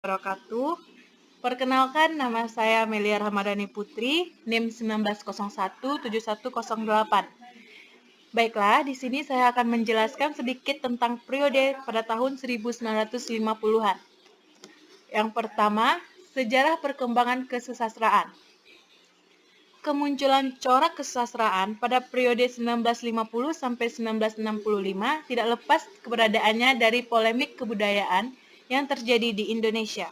wabarakatuh. Perkenalkan, nama saya Melia Ramadhani Putri, NIM 19017108. Baiklah, di sini saya akan menjelaskan sedikit tentang periode pada tahun 1950-an. Yang pertama, sejarah perkembangan kesusastraan. Kemunculan corak kesusastraan pada periode 1950 sampai 1965 tidak lepas keberadaannya dari polemik kebudayaan yang terjadi di Indonesia.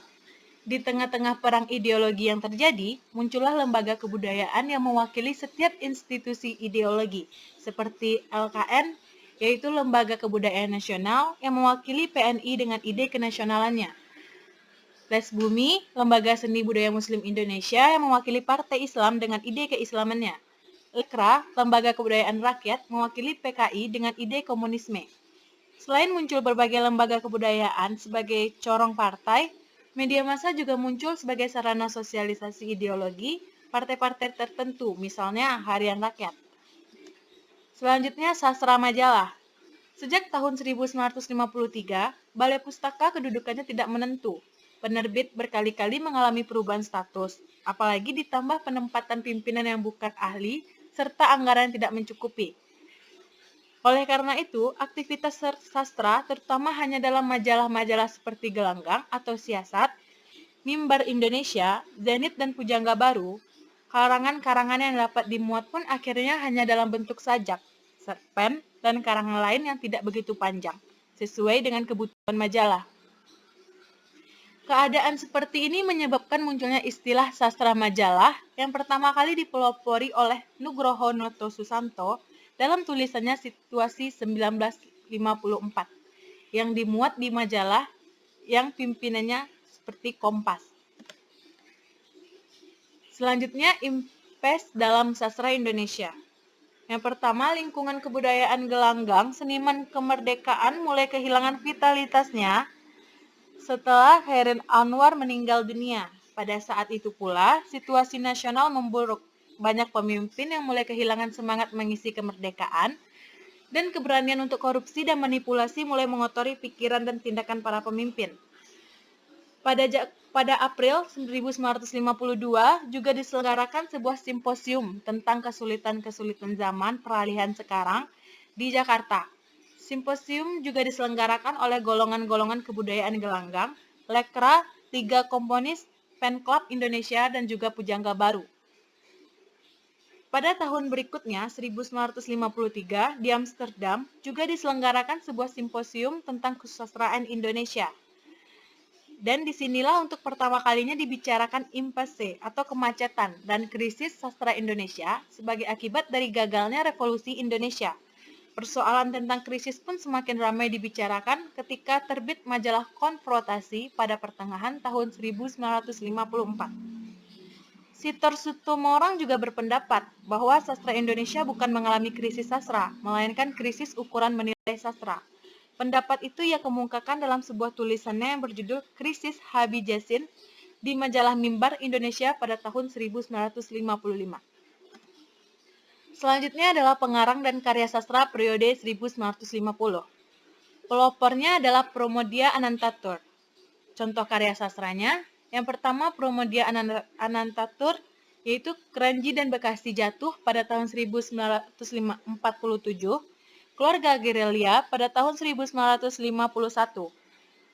Di tengah-tengah perang ideologi yang terjadi, muncullah lembaga kebudayaan yang mewakili setiap institusi ideologi, seperti LKN, yaitu Lembaga Kebudayaan Nasional yang mewakili PNI dengan ide kenasionalannya. Les Bumi, Lembaga Seni Budaya Muslim Indonesia yang mewakili Partai Islam dengan ide keislamannya. Lekra, Lembaga Kebudayaan Rakyat, mewakili PKI dengan ide komunisme. Selain muncul berbagai lembaga kebudayaan sebagai corong partai, media massa juga muncul sebagai sarana sosialisasi ideologi partai-partai tertentu, misalnya Harian Rakyat. Selanjutnya, sastra majalah. Sejak tahun 1953, Balai Pustaka kedudukannya tidak menentu. Penerbit berkali-kali mengalami perubahan status, apalagi ditambah penempatan pimpinan yang bukan ahli, serta anggaran yang tidak mencukupi. Oleh karena itu, aktivitas sastra, terutama hanya dalam majalah-majalah seperti Gelanggang atau Siasat, Mimbar Indonesia, Zenit dan Pujangga Baru, karangan-karangan yang dapat dimuat pun akhirnya hanya dalam bentuk sajak, cerpen, dan karangan lain yang tidak begitu panjang, sesuai dengan kebutuhan majalah. Keadaan seperti ini menyebabkan munculnya istilah sastra majalah yang pertama kali dipelopori oleh Nugroho Noto Susanto dalam tulisannya Situasi 1954 yang dimuat di majalah yang pimpinannya seperti Kompas. Selanjutnya, impes dalam sastra Indonesia. Yang pertama, lingkungan kebudayaan gelanggang, seniman kemerdekaan mulai kehilangan vitalitasnya setelah Khairil Anwar meninggal dunia. Pada saat itu pula, situasi nasional memburuk. Banyak pemimpin yang mulai kehilangan semangat mengisi kemerdekaan, dan keberanian untuk korupsi dan manipulasi mulai mengotori pikiran dan tindakan para pemimpin. Pada April 1952 juga diselenggarakan sebuah simposium tentang kesulitan-kesulitan zaman peralihan sekarang di Jakarta. Simposium juga diselenggarakan oleh golongan-golongan kebudayaan Gelanggang, Lekra, 3 Komponis, Pen Club Indonesia, dan juga Pujangga Baru. Pada tahun berikutnya, 1953, di Amsterdam, juga diselenggarakan sebuah simposium tentang kesusastraan Indonesia. Dan disinilah untuk pertama kalinya dibicarakan impasse atau kemacetan dan krisis sastra Indonesia sebagai akibat dari gagalnya revolusi Indonesia. Persoalan tentang krisis pun semakin ramai dibicarakan ketika terbit majalah Konfrontasi pada pertengahan tahun 1954. Sitor Sutomorang juga berpendapat bahwa sastra Indonesia bukan mengalami krisis sastra, melainkan krisis ukuran menilai sastra. Pendapat itu ia kemukakan dalam sebuah tulisannya yang berjudul Krisis Habib Jasin di majalah Mimbar Indonesia pada tahun 1955. Selanjutnya adalah pengarang dan karya sastra periode 1950. Pelopornya adalah Promodia Anantatur. Contoh karya sastranya, yang pertama Promodia Anantatur, yaitu Keranji dan Bekasi jatuh pada tahun 1947, Keluarga Gerelia pada tahun 1951.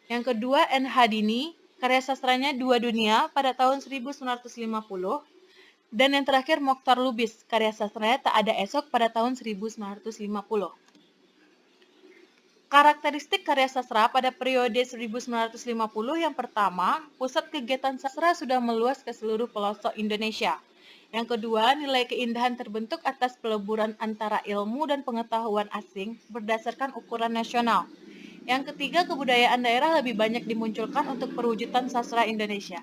Yang kedua N. Hadini, karya sastranya Dua Dunia pada tahun 1950. Dan yang terakhir Mokhtar Lubis, karya sastranya Tak Ada Esok pada tahun 1950. Karakteristik karya sastra pada periode 1950 yang pertama, pusat kegiatan sastra sudah meluas ke seluruh pelosok Indonesia. Yang kedua, nilai keindahan terbentuk atas peleburan antara ilmu dan pengetahuan asing berdasarkan ukuran nasional. Yang ketiga, kebudayaan daerah lebih banyak dimunculkan untuk perwujudan sastra Indonesia.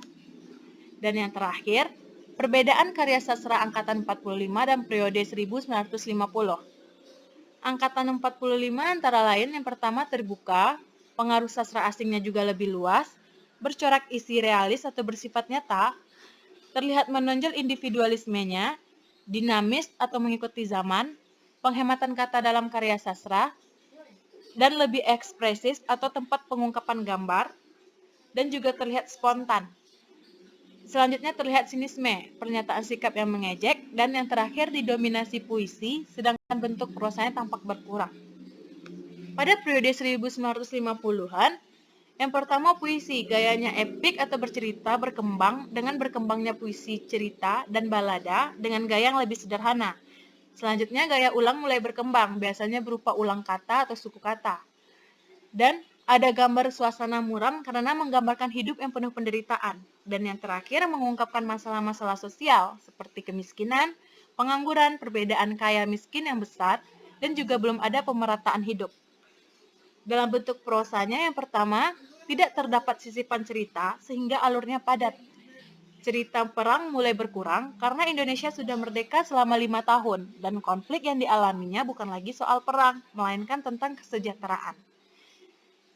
Dan yang terakhir, perbedaan karya sastra angkatan 45 dan periode 1950. Angkatan 45 antara lain yang pertama terbuka, pengaruh sastra asingnya juga lebih luas, bercorak isi realis atau bersifat nyata, terlihat menonjol individualismenya, dinamis atau mengikuti zaman, penghematan kata dalam karya sastra, dan lebih ekspresif atau tempat pengungkapan gambar, dan juga terlihat spontan. Selanjutnya terlihat sinisme, pernyataan sikap yang mengejek, dan yang terakhir didominasi puisi, sedangkan bentuk prosanya tampak berkurang. Pada periode 1950-an, yang pertama puisi, gayanya epik atau bercerita berkembang dengan berkembangnya puisi cerita dan balada dengan gaya yang lebih sederhana. Selanjutnya gaya ulang mulai berkembang, biasanya berupa ulang kata atau suku kata. Dan ada gambar suasana muram karena menggambarkan hidup yang penuh penderitaan. Dan yang terakhir mengungkapkan masalah-masalah sosial seperti kemiskinan, pengangguran, perbedaan kaya miskin yang besar, dan juga belum ada pemerataan hidup. Dalam bentuk prosanya yang pertama, tidak terdapat sisipan cerita sehingga alurnya padat. Cerita perang mulai berkurang karena Indonesia sudah merdeka selama 5 tahun dan konflik yang dialaminya bukan lagi soal perang, melainkan tentang kesejahteraan.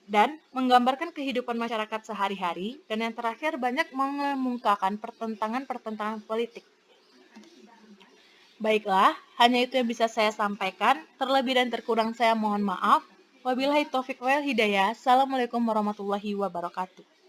Dan menggambarkan kehidupan masyarakat sehari-hari, dan yang terakhir banyak mengemukakan pertentangan-pertentangan politik. Baiklah, hanya itu yang bisa saya sampaikan. Terlebih dan terkurang saya mohon maaf. Wabillahi taufiq wal hidayah. Assalamualaikum warahmatullahi wabarakatuh.